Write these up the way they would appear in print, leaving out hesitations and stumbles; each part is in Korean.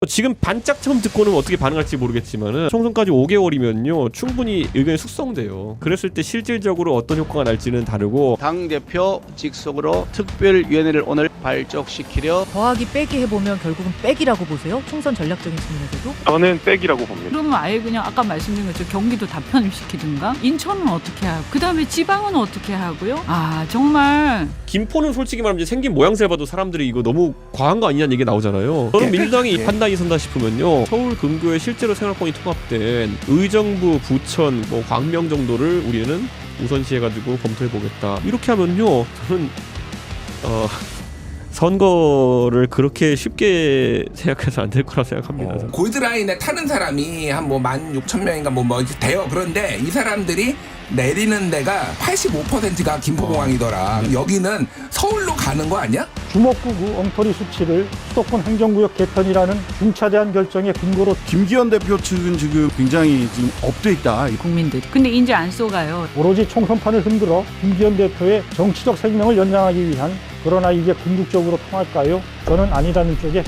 지금 반짝 처음 듣고는 어떻게 반응할지 모르겠지만은 총선까지 5개월이면요 충분히 의견이 숙성돼요. 그랬을 때 실질적으로 어떤 효과가 날지는 다르고, 당대표 직속으로 특별위원회를 오늘 발족시키려. 더하기 빼기 해보면 결국은 빼기라고 보세요? 총선 전략적인 측면에서도? 저는 빼기라고 봅니다. 그러면 아예 그냥 아까 말씀드린 것처럼 경기도 다 편입시키든가, 인천은 어떻게 하고, 그 다음에 지방은 어떻게 하고요? 아 정말 김포는 솔직히 말하면 이제 생긴 모양새 봐도 사람들이 이거 너무 과한 거 아니냐는 얘기 나오잖아요. 저는 민주당이 이 판단이 선다 싶으면요 서울 근교에 실제로 생활권이 통합된 의정부, 부천, 광명 정도를 우리는 우선시해가지고 검토해보겠다, 이렇게 하면요 저는 선거를 그렇게 쉽게 생각해서 안 될 거라 생각합니다. 골드라인에 타는 사람이 한 16,000명인가 뭐 돼요. 그런데 이 사람들이 내리는 데가 85%가 김포공항이더라. 여기는 서울로 가는 거 아니야? 주먹구구 엉터리 수치를 수도권 행정구역 개편이라는 중차대한 결정의 근거로 김기현 대표 측은 지금 굉장히 지금 업돼 있다. 국민들 근데 이제 안 쏘가요. 오로지 총선판을 흔들어 김기현 대표의 정치적 생명을 연장하기 위한, 그러나 이게 궁극적으로 통할까요? 저는 아니라는 쪽에.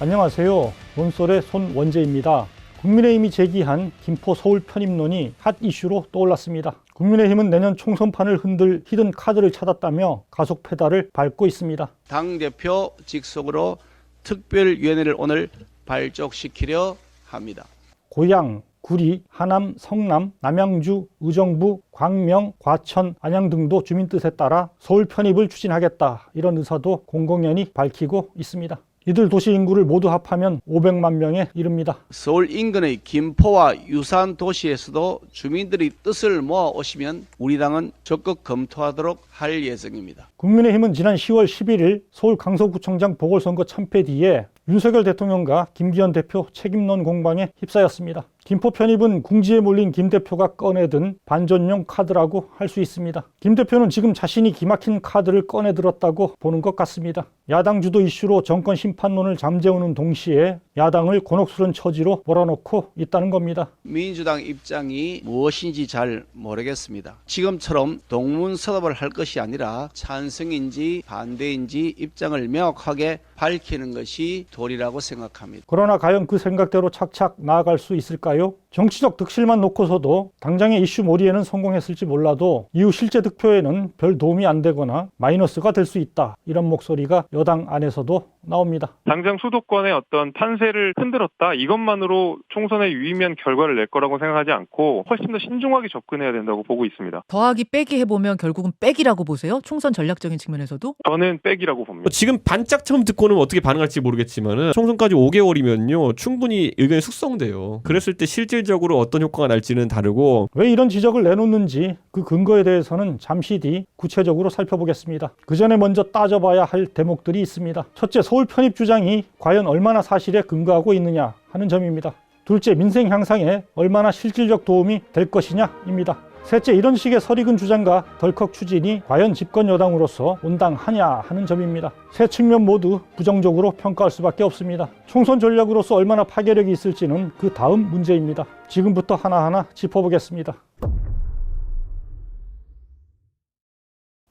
안녕하세요. 논설의 손원재입니다. 국민의힘이 제기한 김포 서울 편입론이 핫 이슈로 떠올랐습니다. 국민의힘은 내년 총선판을 흔들 히든 카드를 찾았다며 가속 페달을 밟고 있습니다. 당대표 직속으로 특별위원회를 오늘 발족시키려 합니다. 고양, 구리, 하남, 성남, 남양주, 의정부, 광명, 과천, 안양 등도 주민 뜻에 따라 서울 편입을 추진하겠다, 이런 의사도 공공연히 밝히고 있습니다. 이들 도시 인구를 모두 합하면 500만 명에 이릅니다. 서울 인근의 김포와 유사한 도시에서도 주민들이 뜻을 모아 오시면 우리 당은 적극 검토하도록 할 예정입니다. 국민의힘은 지난 10월 11일 서울 강서구청장 보궐선거 참패 뒤에 윤석열 대통령과 김기현 대표 책임론 공방에 휩싸였습니다. 김포 편입은 궁지에 몰린 김 대표가 꺼내든 반전용 카드라고 할 수 있습니다. 김 대표는 지금 자신이 기막힌 카드를 꺼내 들었다고 보는 것 같습니다. 야당 주도 이슈로 정권 심판론을 잠재우는 동시에 야당을 곤혹스런 처지로 몰아넣고 있다는 겁니다. 민주당 입장이 무엇인지 잘 모르겠습니다. 지금처럼 동문서답을 할 것이 아니라 찬성인지 반대인지 입장을 명확하게 밝히는 것이 도리라고 생각합니다. 그러나 과연 그 생각대로 착착 나아갈 수 있을까요? 정치적 득실만 놓고서도 당장의 이슈 몰이에는 성공했을지 몰라도 이후 실제 득표에는 별 도움이 안 되거나 마이너스가 될 수 있다, 이런 목소리가 여당 안에서도 나옵니다. 당장 수도권의 어떤 판세를 흔들었다, 이것만으로 총선에 유의미한 결과를 낼 거라고 생각하지 않고 훨씬 더 신중하게 접근해야 된다고 보고 있습니다. 더하기 빼기 해보면 결국은 빼기라고 보세요? 총선 전략적인 측면에서도? 저는 빼기라고 봅니다. 지금 반짝 처음 듣고는 어떻게 반응할지 모르겠지만은 총선까지 5개월이면요 충분히 의견이 숙성돼요. 그랬을 때 실질적으로 어떤 효과가 날지는 다르고, 왜 이런 지적을 내놓는지 그 근거에 대해서는 잠시 뒤 구체적으로 살펴보겠습니다. 그 전에 먼저 따져봐야 할 대목들이 있습니다. 첫째, 서울 편입 주장이 과연 얼마나 사실에 근거하고 있느냐 하는 점입니다. 둘째, 민생 향상에 얼마나 실질적 도움이 될 것이냐입니다. 셋째, 이런 식의 설익은 주장과 덜컥 추진이 과연 집권 여당으로서 온당하냐 하는 점입니다. 세 측면 모두 부정적으로 평가할 수밖에 없습니다. 총선 전략으로서 얼마나 파괴력이 있을지는 그 다음 문제입니다. 지금부터 하나하나 짚어보겠습니다.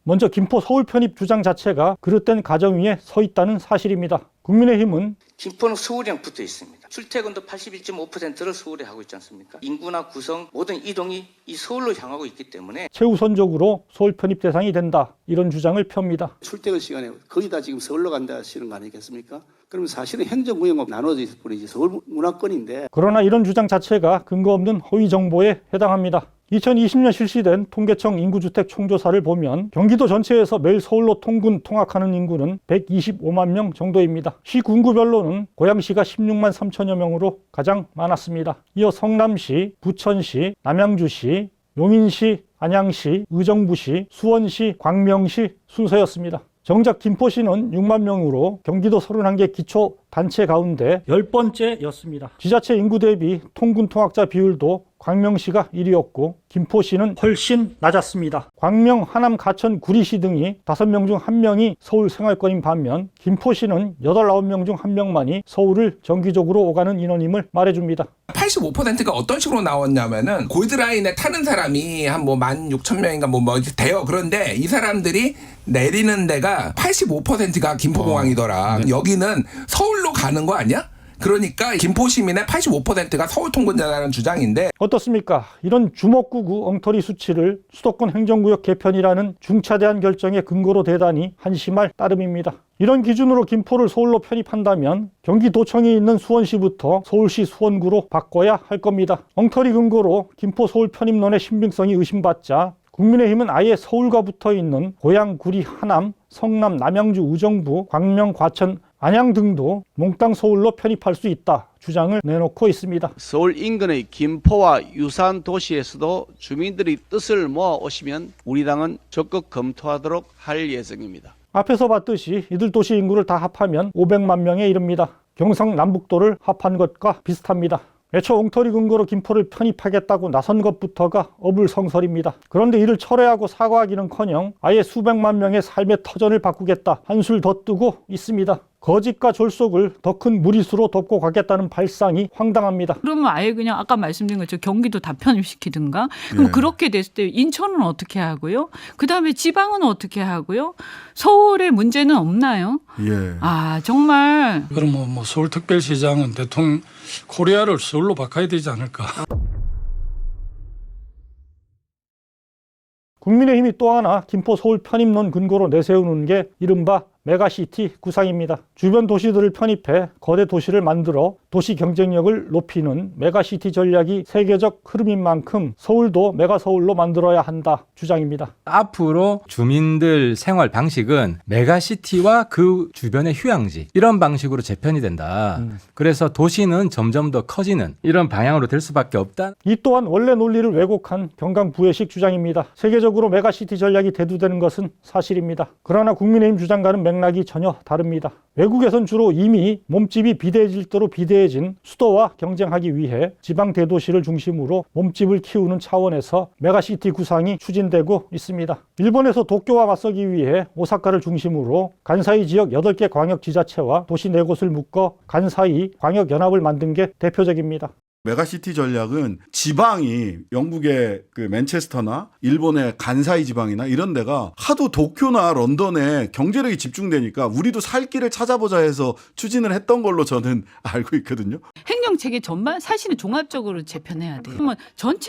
먼저 김포 서울 편입 주장 자체가 그릇된 가정 위에 서 있다는 사실입니다. 국민의힘은 김포는 서울이랑 붙어 있습니다. 출퇴근도 81.5%를 서울에 하고 있지 않습니까? 인구나 구성 모든 이동이 이 서울로 향하고 있기 때문에 최우선적으로 서울 편입 대상이 된다, 이런 주장을 펴니다. 출퇴근 시간에 거의 다 지금 서울로 간다 하시는 거 아니겠습니까? 그러면 사실은 행정구역만 나눠져 있을 뿐이지 서울 문화권인데. 그러나 이런 주장 자체가 근거 없는 허위 정보에 해당합니다. 2020년 실시된 통계청 인구주택 총조사를 보면 경기도 전체에서 매일 서울로 통근 통학하는 인구는 125만 명 정도입니다. 시 군구별로는 고양시가 16만 3천여 명으로 가장 많았습니다. 이어 성남시, 부천시, 남양주시, 용인시, 안양시, 의정부시, 수원시, 광명시 순서였습니다. 정작 김포시는 6만 명으로 경기도 31개 기초 단체 가운데 10번째였습니다. 지자체 인구 대비 통군 통학자 비율도 광명시가 1위였고 김포시는 훨씬 낮았습니다. 광명, 하남, 가천, 구리시 등이 5명 중 1명이 서울 생활권인 반면 김포시는 8, 9명 중 1명만이 서울을 정기적으로 오가는 인원임을 말해줍니다. 85%가 어떤 식으로 나왔냐면은 골드라인에 타는 사람이 한 뭐 16,000명인가 뭐 돼요. 그런데 이 사람들이 내리는 데가 85%가 김포공항이더라. 여기는 서울로 가는 거 아니야? 그러니까 김포 시민의 85%가 서울 통근자라는 주장인데 어떻습니까? 이런 주먹구구 엉터리 수치를 수도권 행정구역 개편이라는 중차대한 결정의 근거로 대다니 한심할 따름입니다. 이런 기준으로 김포를 서울로 편입한다면 경기도청에 있는 수원시부터 서울시 수원구로 바꿔야 할 겁니다. 엉터리 근거로 김포 서울 편입론의 신빙성이 의심받자 국민의힘은 아예 서울과 붙어있는 고양, 구리, 하남, 성남, 남양주, 의정부, 광명, 과천, 안양 등도 몽땅 서울로 편입할 수 있다 주장을 내놓고 있습니다. 서울 인근의 김포와 유사한 도시에서도 주민들이 뜻을 모아 오시면 우리 당은 적극 검토하도록 할 예정입니다. 앞에서 봤듯이 이들 도시 인구를 다 합하면 500만 명에 이릅니다. 경상남북도를 합한 것과 비슷합니다. 애초 엉터리 근거로 김포를 편입하겠다고 나선 것부터가 어불성설입니다. 그런데 이를 철회하고 사과하기는커녕 아예 수백만 명의 삶의 터전을 바꾸겠다 한술 더 뜨고 있습니다. 거짓과 졸속을 더 큰 무리수로 덮고 가겠다는 발상이 황당합니다. 그러면 아예 그냥 아까 말씀드린 것처럼 경기도 다 편입시키든가. 그럼 예. 그렇게 됐을 때 인천은 어떻게 하고요? 그다음에 지방은 어떻게 하고요? 서울에 문제는 없나요? 예. 아 정말. 그럼 뭐 서울특별시장은 대통령 코리아를 서울로 바꿔야 되지 않을까? 국민의힘이 또 하나 김포 서울 편입론 근거로 내세우는 게 이른바 메가시티 구상입니다. 주변 도시들을 편입해 거대 도시를 만들어 도시 경쟁력을 높이는 메가시티 전략이 세계적 흐름인 만큼 서울도 메가서울로 만들어야 한다 주장입니다. 앞으로 주민들 생활 방식은 메가시티와 그 주변의 휴양지 이런 방식으로 재편이 된다. 그래서 도시는 점점 더 커지는 이런 방향으로 될 수밖에 없다. 이 또한 원래 논리를 왜곡한 경강부회식 주장입니다. 세계적으로 메가시티 전략이 대두되는 것은 사실입니다. 그러나 국민의힘 주장과는 맥락이 전혀 다릅니다. 외국에선 주로 이미 몸집이 비대해질 대로 비대해진 수도와 경쟁하기 위해 지방 대도시를 중심으로 몸집을 키우는 차원에서 메가시티 구상이 추진되고 있습니다. 일본에서 도쿄와 맞서기 위해 오사카를 중심으로 간사이 지역 8개 광역지자체와 도시 4곳을 묶어 간사이 광역연합을 만든 게 대표적입니다. 메가시티 전략은 지방이 영국의 그 맨체스터나 일본의 간사이 지방이나 이런 데가 하도 도쿄나 런던에 경제력이 집중되니까 우리도 살 길을 찾아보자 해서 추진을 했던 걸로 저는 알고 있거든요. 행정체계 전반 사실은 종합적으로 재편해야 돼요. 그러면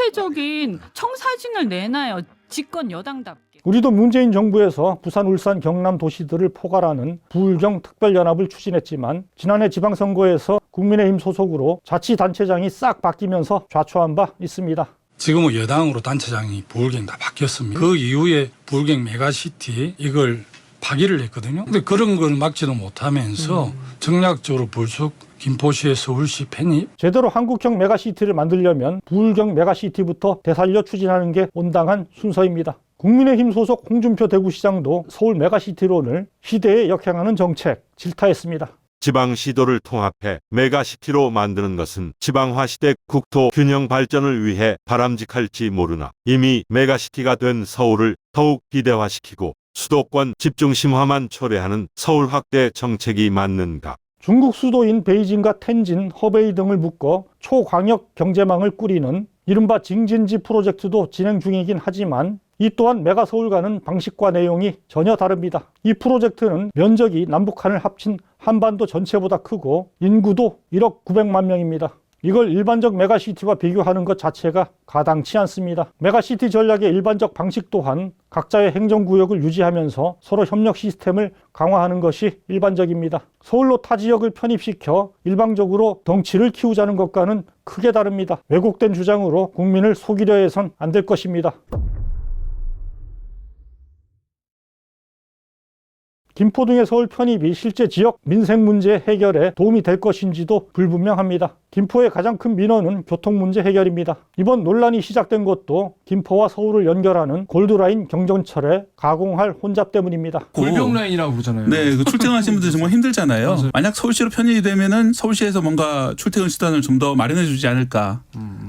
전체적인 청사진을 내놔요. 집권 여당답게. 우리도 문재인 정부에서 부산, 울산, 경남 도시들을 포괄하는 부울경 특별연합을 추진했지만 지난해 지방선거에서 국민의힘 소속으로 자치단체장이 싹 바뀌면서 좌초한 바 있습니다. 지금은 여당으로 단체장이 부울경 다 바뀌었습니다. 그 이후에 부울경 메가시티 이걸 파기를 했거든요. 근데 그런 걸 막지도 못하면서 정략적으로 불쑥 김포시의 서울시 편입. 제대로 한국형 메가시티를 만들려면 부울경 메가시티부터 되살려 추진하는 게 온당한 순서입니다. 국민의힘 소속 홍준표 대구시장도 서울 메가시티론을 시대에 역행하는 정책 질타했습니다. 지방시도를 통합해 메가시티로 만드는 것은 지방화 시대 국토 균형 발전을 위해 바람직할지 모르나 이미 메가시티가 된 서울을 더욱 비대화시키고 수도권 집중심화만 초래하는 서울 확대 정책이 맞는가? 중국 수도인 베이징과 텐진, 허베이 등을 묶어 초광역 경제망을 꾸리는 이른바 징진지 프로젝트도 진행 중이긴 하지만 이 또한 메가서울과는 방식과 내용이 전혀 다릅니다. 이 프로젝트는 면적이 남북한을 합친 한반도 전체보다 크고 인구도 1억 900만 명입니다. 이걸 일반적 메가시티와 비교하는 것 자체가 가당치 않습니다. 메가시티 전략의 일반적 방식 또한 각자의 행정구역을 유지하면서 서로 협력 시스템을 강화하는 것이 일반적입니다. 서울로 타 지역을 편입시켜 일방적으로 덩치를 키우자는 것과는 크게 다릅니다. 왜곡된 주장으로 국민을 속이려 해선 안 될 것입니다. 김포 등의 서울 편입이 실제 지역 민생 문제 해결에 도움이 될 것인지도 불분명합니다. 김포의 가장 큰 민원은 교통 문제 해결입니다. 이번 논란이 시작된 것도 김포와 서울을 연결하는 골드라인 경전철의 가공할 혼잡 때문입니다. 골병 라인이라고 그러잖아요. 네, 그 출퇴근하시는 분들 정말 힘들잖아요. 만약 서울시로 편입이 되면은 서울시에서 뭔가 출퇴근 수단을 좀 더 마련해주지 않을까,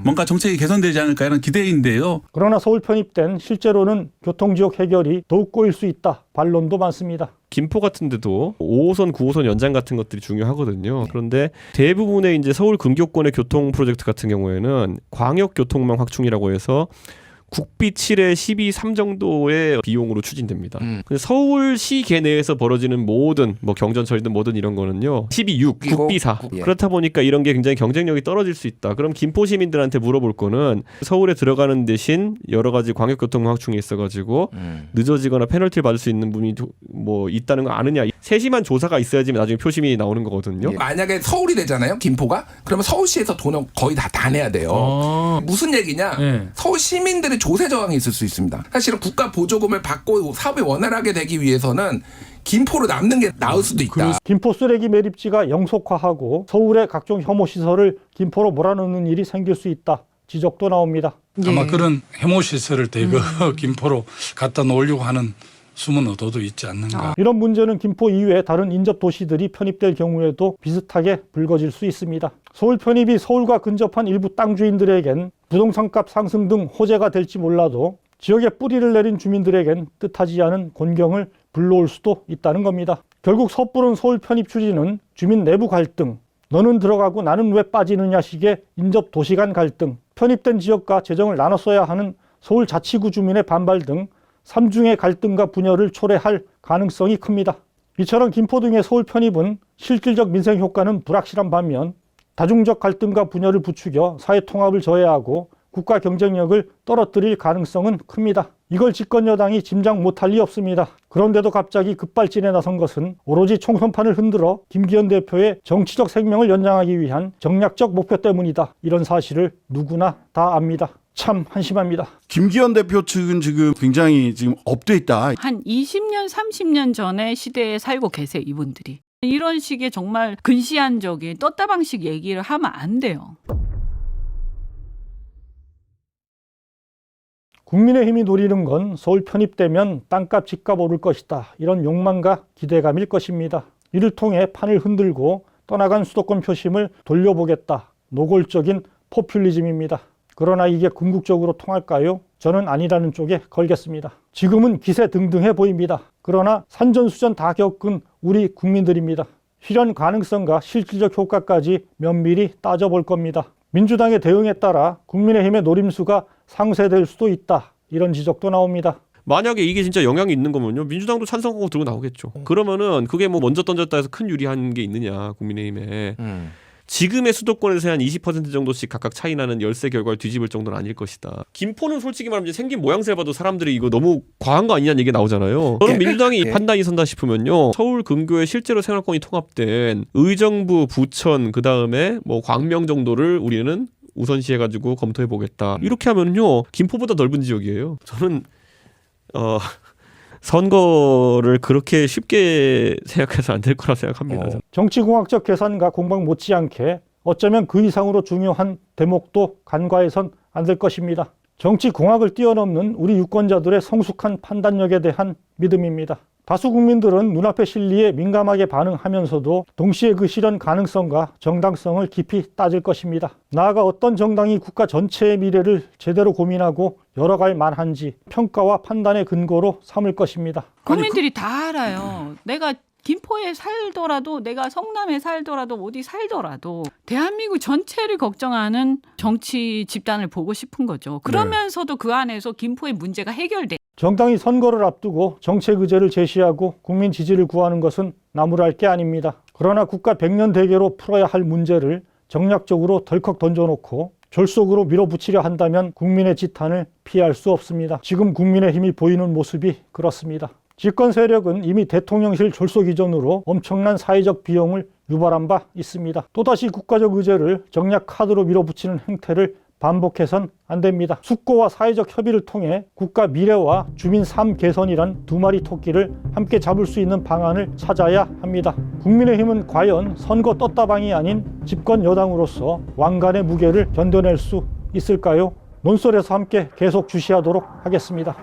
뭔가 정책이 개선되지 않을까 이런 기대인데요. 그러나 서울 편입된 실제로는 교통지역 해결이 더욱 꼬일 수 있다 반론도 많습니다. 김포 같은 데도 5호선, 9호선 연장 같은 것들이 중요하거든요. 그런데 대부분의 이제 서울 근교권의 교통 프로젝트 같은 경우에는 광역 교통망 확충이라고 해서 국비 7에 12.3 정도의 비용으로 추진됩니다. 근데 서울시 계내에서 벌어지는 모든 뭐 경전철이든 뭐든 이런 거는요 12.6 국비 4. 그렇다 보니까 이런 게 굉장히 경쟁력이 떨어질 수 있다. 그럼 김포 시민들한테 물어볼 거는 서울에 들어가는 대신 여러 가지 광역 교통 확충이 있어가지고 늦어지거나 페널티를 받을 수 있는 분이 뭐 있다는 거 아느냐. 세심한 조사가 있어야지 나중에 표심이 나오는 거거든요. 만약에 서울이 되잖아요, 김포가. 그러면 서울시에서 돈을 거의 다 내야 돼요. 무슨 얘기냐? 서울 시민들의 조세 저항이 있을 수 있습니다. 사실은 국가 보조금을 받고 사업이 원활하게 되기 위해서는 김포로 남는 게 나을 수도 있다. 김포 쓰레기 매립지가 영속화하고 서울의 각종 혐오 시설을 김포로 몰아넣는 일이 생길 수 있다 지적도 나옵니다. 아마 그런 혐오 시설을 대거 김포로 갖다 놓으려고 하는 숨은 의도도 있지 않는가. 이런 문제는 김포 이외의 다른 인접 도시들이 편입될 경우에도 비슷하게 불거질 수 있습니다. 서울 편입이 서울과 근접한 일부 땅 주인들에겐 부동산값 상승 등 호재가 될지 몰라도 지역에 뿌리를 내린 주민들에겐 뜻하지 않은 곤경을 불러올 수도 있다는 겁니다. 결국 섣부른 서울 편입 추진은 주민 내부 갈등, 너는 들어가고 나는 왜 빠지느냐 식의 인접 도시 간 갈등, 편입된 지역과 재정을 나눠 써야 하는 서울 자치구 주민의 반발 등 삼중의 갈등과 분열을 초래할 가능성이 큽니다. 이처럼 김포 등의 서울 편입은 실질적 민생 효과는 불확실한 반면 다중적 갈등과 분열을 부추겨 사회 통합을 저해하고 국가 경쟁력을 떨어뜨릴 가능성은 큽니다. 이걸 집권 여당이 짐작 못할 리 없습니다. 그런데도 갑자기 급발진에 나선 것은 오로지 총선판을 흔들어 김기현 대표의 정치적 생명을 연장하기 위한 정략적 목표 때문이다. 이런 사실을 누구나 다 압니다. 참 한심합니다. 김기현 대표 측은 지금 굉장히 지금 업돼 있다. 한 20년, 30년 전의 시대에 살고 계세요, 이분들이. 이런 식의 정말 근시안적인 떴다방식 얘기를 하면 안 돼요. 국민의힘이 노리는 건 서울 편입되면 땅값, 집값 오를 것이다. 이런 욕망과 기대감일 것입니다. 이를 통해 판을 흔들고 떠나간 수도권 표심을 돌려보겠다. 노골적인 포퓰리즘입니다. 그러나 이게 궁극적으로 통할까요? 저는 아니라는 쪽에 걸겠습니다. 지금은 기세등등해 보입니다. 그러나 산전수전 다 겪은 우리 국민들입니다. 실현 가능성과 실질적 효과까지 면밀히 따져볼 겁니다. 민주당의 대응에 따라 국민의힘의 노림수가 상쇄될 수도 있다. 이런 지적도 나옵니다. 만약에 이게 진짜 영향이 있는 거면요 민주당도 찬성하고 들고 나오겠죠. 그러면은 그게 뭐 먼저 던졌다 해서 큰 유리한 게 있느냐 국민의힘에. 지금의 수도권에서 한 20% 정도씩 각각 차이 나는 열세 결과를 뒤집을 정도는 아닐 것이다. 김포는 솔직히 말하면 생긴 모양새를 봐도 사람들이 이거 너무 과한 거 아니냐는 얘기 나오잖아요. 저는 민주당이 판단이 선다 싶으면요 서울 근교에 실제로 생활권이 통합된 의정부, 부천 그다음에 뭐 광명 정도를 우리는 우선시해가지고 검토해보겠다. 이렇게 하면요 김포보다 넓은 지역이에요. 저는 선거를 그렇게 쉽게 생각해서 안 될 거라 생각합니다. 정치공학적 계산과 공방 못지않게 어쩌면 그 이상으로 중요한 대목도 간과해선 안 될 것입니다. 정치공학을 뛰어넘는 우리 유권자들의 성숙한 판단력에 대한 믿음입니다. 다수 국민들은 눈앞의 실리에 민감하게 반응하면서도 동시에 그 실현 가능성과 정당성을 깊이 따질 것입니다. 나아가 어떤 정당이 국가 전체의 미래를 제대로 고민하고 열어갈 만한지 평가와 판단의 근거로 삼을 것입니다. 국민들이 다 알아요. 내가 김포에 살더라도 내가 성남에 살더라도 어디 살더라도 대한민국 전체를 걱정하는 정치 집단을 보고 싶은 거죠. 그러면서도 그 안에서 김포의 문제가 해결돼. 정당이 선거를 앞두고 정책 의제를 제시하고 국민 지지를 구하는 것은 나무랄 게 아닙니다. 그러나 국가 100년 대계로 풀어야 할 문제를 정략적으로 덜컥 던져놓고 졸속으로 밀어붙이려 한다면 국민의 지탄을 피할 수 없습니다. 지금 국민의힘이 보이는 모습이 그렇습니다. 집권 세력은 이미 대통령실 졸속 이전으로 엄청난 사회적 비용을 유발한 바 있습니다. 또다시 국가적 의제를 정략 카드로 밀어붙이는 행태를 반복해선 안 됩니다. 숙고와 사회적 협의를 통해 국가 미래와 주민 삶 개선이란 두 마리 토끼를 함께 잡을 수 있는 방안을 찾아야 합니다. 국민의힘은 과연 선거 떴다방이 아닌 집권 여당으로서 왕관의 무게를 견뎌낼 수 있을까요? 논설에서 함께 계속 주시하도록 하겠습니다.